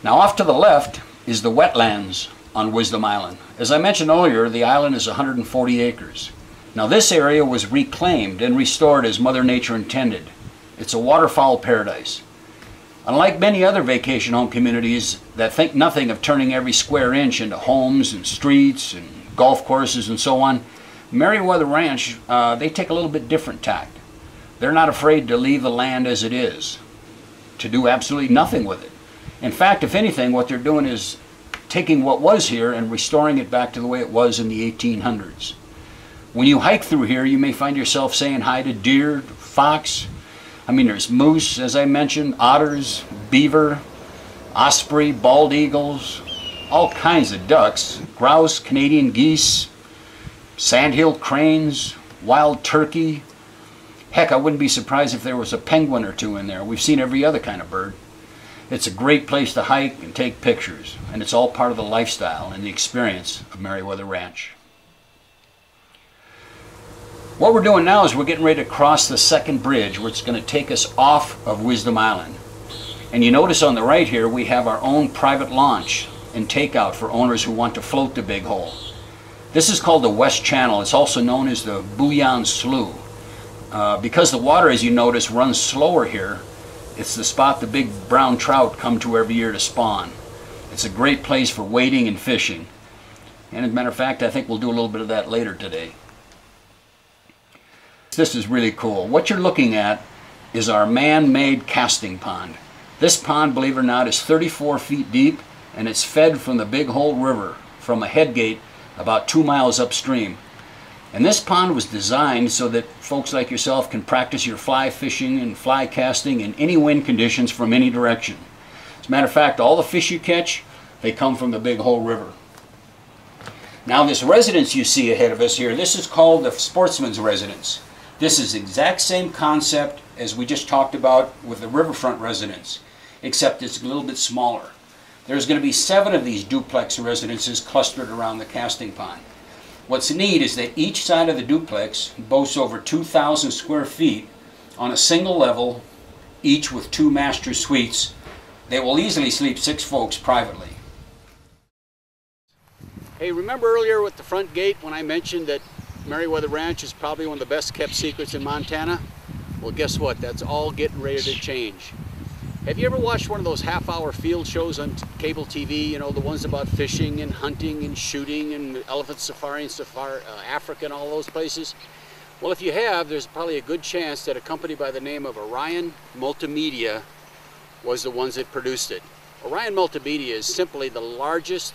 Now off to the left is the wetlands on Wisdom Island. As I mentioned earlier, the island is 140 acres. Now this area was reclaimed and restored as Mother Nature intended. It's a waterfowl paradise. Unlike many other vacation home communities that think nothing of turning every square inch into homes and streets and golf courses and so on, Meriwether Ranch, they take a little bit different tact. They're not afraid to leave the land as it is, to do absolutely nothing with it. In fact, if anything, what they're doing is taking what was here and restoring it back to the way it was in the 1800s. When you hike through here, you may find yourself saying hi to deer, fox. I mean, there's moose, as I mentioned, otters, beaver, osprey, bald eagles, all kinds of ducks, grouse, Canadian geese, sandhill cranes, wild turkey. Heck, I wouldn't be surprised if there was a penguin or two in there. We've seen every other kind of bird. It's a great place to hike and take pictures, and it's all part of the lifestyle and the experience of Meriwether Ranch. What we're doing now is we're getting ready to cross the second bridge, which is going to take us off of Wisdom Island. And you notice on the right here we have our own private launch and takeout for owners who want to float the big hole. This is called the West Channel. It's also known as the Bouillon Slough. Because the water, as you notice, runs slower here, it's the spot the big brown trout come to every year to spawn. It's a great place for wading and fishing. And as a matter of fact, I think we'll do a little bit of that later today. This is really cool. What you're looking at is our man-made casting pond. This pond, believe it or not, is 34 feet deep, and it's fed from the Big Hole River from a headgate about 2 miles upstream. And this pond was designed so that folks like yourself can practice your fly fishing and fly casting in any wind conditions from any direction. As a matter of fact, all the fish you catch, they come from the Big Hole River. Now this residence you see ahead of us here, this is called the Sportsman's Residence. This is the exact same concept as we just talked about with the riverfront residence, except it's a little bit smaller. There's going to be 7 of these duplex residences clustered around the casting pond. What's neat is that each side of the duplex boasts over 2,000 square feet on a single level, each with 2 master suites. They will easily sleep 6 folks privately. Hey, remember earlier with the front gate when I mentioned that Meriwether Ranch is probably one of the best kept secrets in Montana? Well, guess what? That's all getting ready to change. Have you ever watched one of those half-hour field shows on cable TV, you know, the ones about fishing and hunting and shooting and elephant safari and Africa and all those places? Well, if you have, there's probably a good chance that a company by the name of Orion Multimedia was the ones that produced it. Orion Multimedia is simply the largest,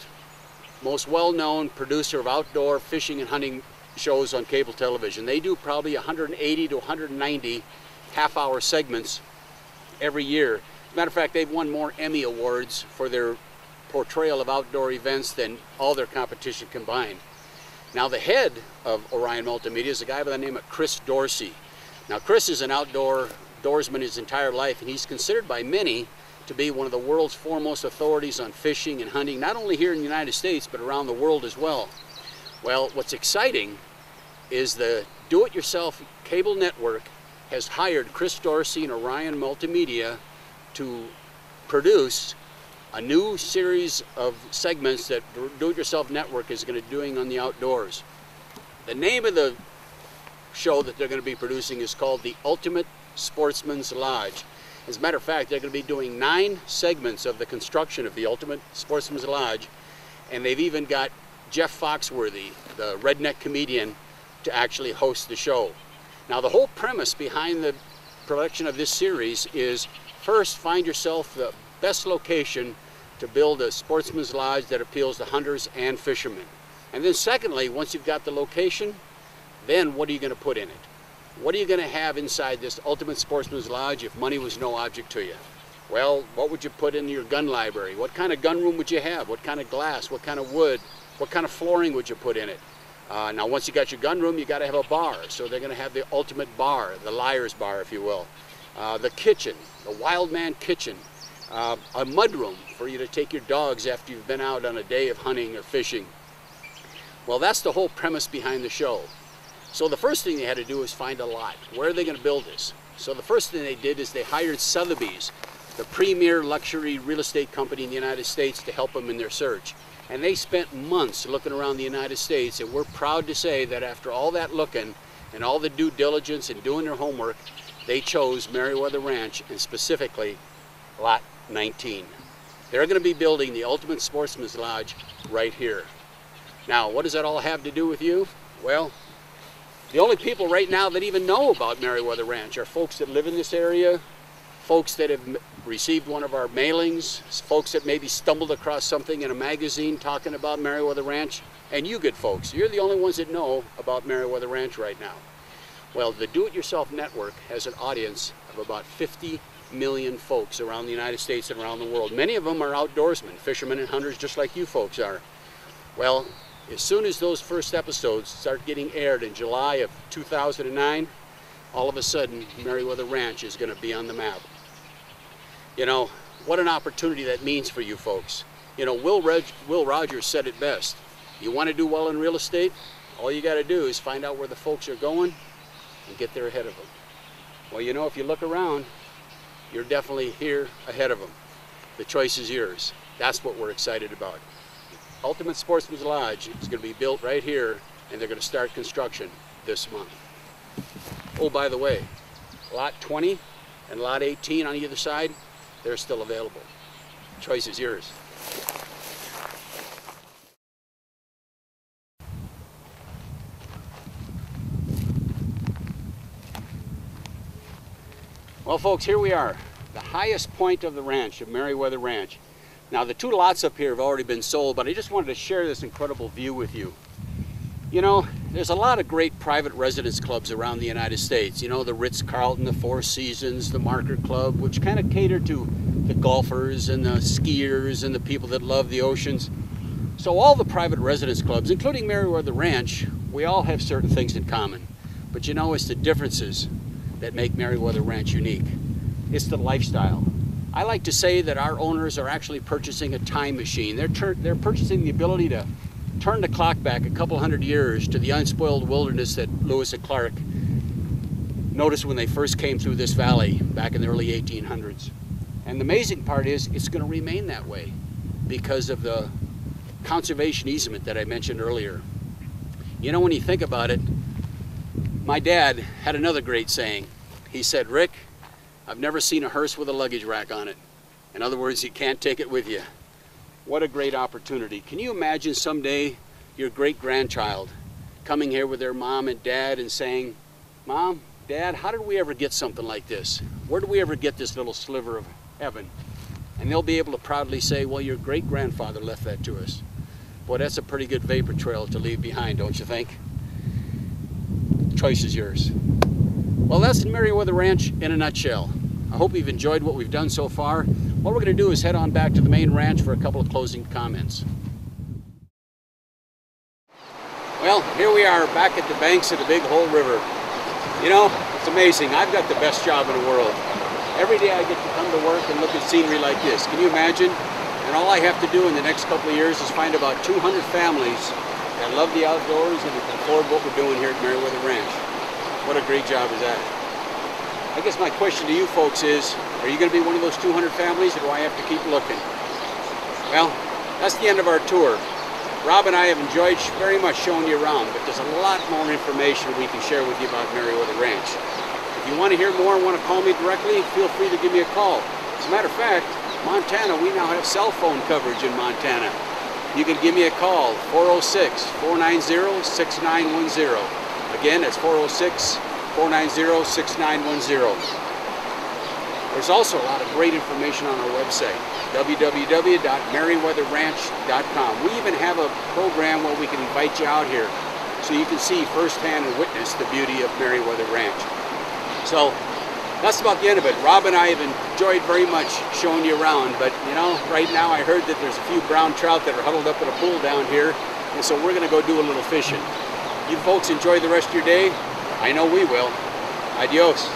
most well-known producer of outdoor fishing and hunting shows on cable television. They do probably 180 to 190 half-hour segments every year. As a matter of fact, they've won more Emmy Awards for their portrayal of outdoor events than all their competition combined. Now the head of Orion Multimedia is a guy by the name of Chris Dorsey. Now Chris is an outdoorsman his entire life, and he's considered by many to be one of the world's foremost authorities on fishing and hunting, not only here in the United States, but around the world as well. Well, what's exciting is the do-it-yourself cable network has hired Chris Dorsey and Orion Multimedia to produce a new series of segments that the do-it-yourself network is going to be doing on the outdoors. The name of the show that they're going to be producing is called The Ultimate Sportsman's Lodge. As a matter of fact, they're going to be doing 9 segments of the construction of the Ultimate Sportsman's Lodge, and they've even got Jeff Foxworthy, the redneck comedian, to actually host the show. Now the whole premise behind the production of this series is, first, find yourself the best location to build a sportsman's lodge that appeals to hunters and fishermen. And then secondly, once you've got the location, then what are you going to put in it? What are you going to have inside this Ultimate Sportsman's Lodge if money was no object to you? Well, what would you put in your gun library? What kind of gun room would you have? What kind of glass? What kind of wood? What kind of flooring would you put in it? Now once you got your gun room, you got to have a bar. So they're going to have the ultimate bar, the liar's bar if you will. The kitchen, the wild man kitchen. A mud room for you to take your dogs after you've been out on a day of hunting or fishing. Well, that's the whole premise behind the show. So the first thing they had to do was find a lot. Where are they going to build this? So the first thing they did is they hired Sotheby's the premier luxury real estate company in the United States, to help them in their search. And they spent months looking around the United States, and we're proud to say that after all that looking and all the due diligence and doing their homework, they chose Meriwether Ranch, and specifically Lot 19. They're going to be building the ultimate sportsman's lodge right here. Now, what does that all have to do with you? Well, the only people right now that even know about Meriwether Ranch are folks that live in this area, folks that have received one of our mailings, folks that maybe stumbled across something in a magazine talking about Meriwether Ranch, and you good folks. You're the only ones that know about Meriwether Ranch right now. Well, the Do-It-Yourself Network has an audience of about 50 million folks around the United States and around the world. Many of them are outdoorsmen, fishermen and hunters, just like you folks are. Well, as soon as those first episodes start getting aired in July of 2009, all of a sudden, Meriwether Ranch is going to be on the map. You know, what an opportunity that means for you folks. You know, Will Rogers said it best. You want to do well in real estate? All you got to do is find out where the folks are going and get there ahead of them. Well, you know, if you look around, you're definitely here ahead of them. The choice is yours. That's what we're excited about. Ultimate Sportsman's Lodge is going to be built right here, and they're going to start construction this month. Oh, by the way, Lot 20 and Lot 18 on either side, they're still available. The choice is yours. Well, folks, here we are, the highest point of the ranch, of Meriwether Ranch. Now, the two lots up here have already been sold, but I just wanted to share this incredible view with you. You know, there's a lot of great private residence clubs around the United States. You know, the Ritz-Carlton, the Four Seasons, the Marker Club, which kind of cater to the golfers and the skiers and the people that love the oceans. So all the private residence clubs, including Meriwether Ranch, we all have certain things in common. But you know, it's the differences that make Meriwether Ranch unique. It's the lifestyle. I like to say that our owners are actually purchasing a time machine. They're purchasing the ability to turn the clock back a couple hundred years to the unspoiled wilderness that Lewis and Clark noticed when they first came through this valley back in the early 1800s. And the amazing part is it's going to remain that way because of the conservation easement that I mentioned earlier. You know, when you think about it, my dad had another great saying. He said, "Rick, I've never seen a hearse with a luggage rack on it." In other words, you can't take it with you. What a great opportunity. Can you imagine someday your great-grandchild coming here with their mom and dad and saying, "Mom, Dad, how did we ever get something like this? Where did we ever get this little sliver of heaven?" And they'll be able to proudly say, "Well, your great-grandfather left that to us." Boy, that's a pretty good vapor trail to leave behind, don't you think? Choice is yours. Well, that's Meriwether Ranch in a nutshell. I hope you've enjoyed what we've done so far. What we're going to do is head on back to the main ranch for a couple of closing comments. Well, here we are back at the banks of the Big Hole River. You know, it's amazing. I've got the best job in the world. Every day I get to come to work and look at scenery like this. Can you imagine? And all I have to do in the next couple of years is find about 200 families that love the outdoors and can afford what we're doing here at Meriwether Ranch. What a great job is that. I guess my question to you folks is, are you going to be one of those 200 families, or do I have to keep looking? Well, that's the end of our tour. Rob and I have enjoyed very much showing you around, but there's a lot more information we can share with you about Meriwether Ranch. If you want to hear more and want to call me directly, feel free to give me a call. As a matter of fact, Montana, we now have cell phone coverage in Montana. You can give me a call, 406-490-6910. Again, that's 406-490-6910. There's also a lot of great information on our website, www.meriwetherranch.com. We even have a program where we can invite you out here so you can see firsthand and witness the beauty of Meriwether Ranch. So that's about the end of it. Rob and I have enjoyed very much showing you around, but you know, right now I heard that there's a few brown trout that are huddled up in a pool down here, and so we're going to go do a little fishing. You folks enjoy the rest of your day. I know we will. Adios.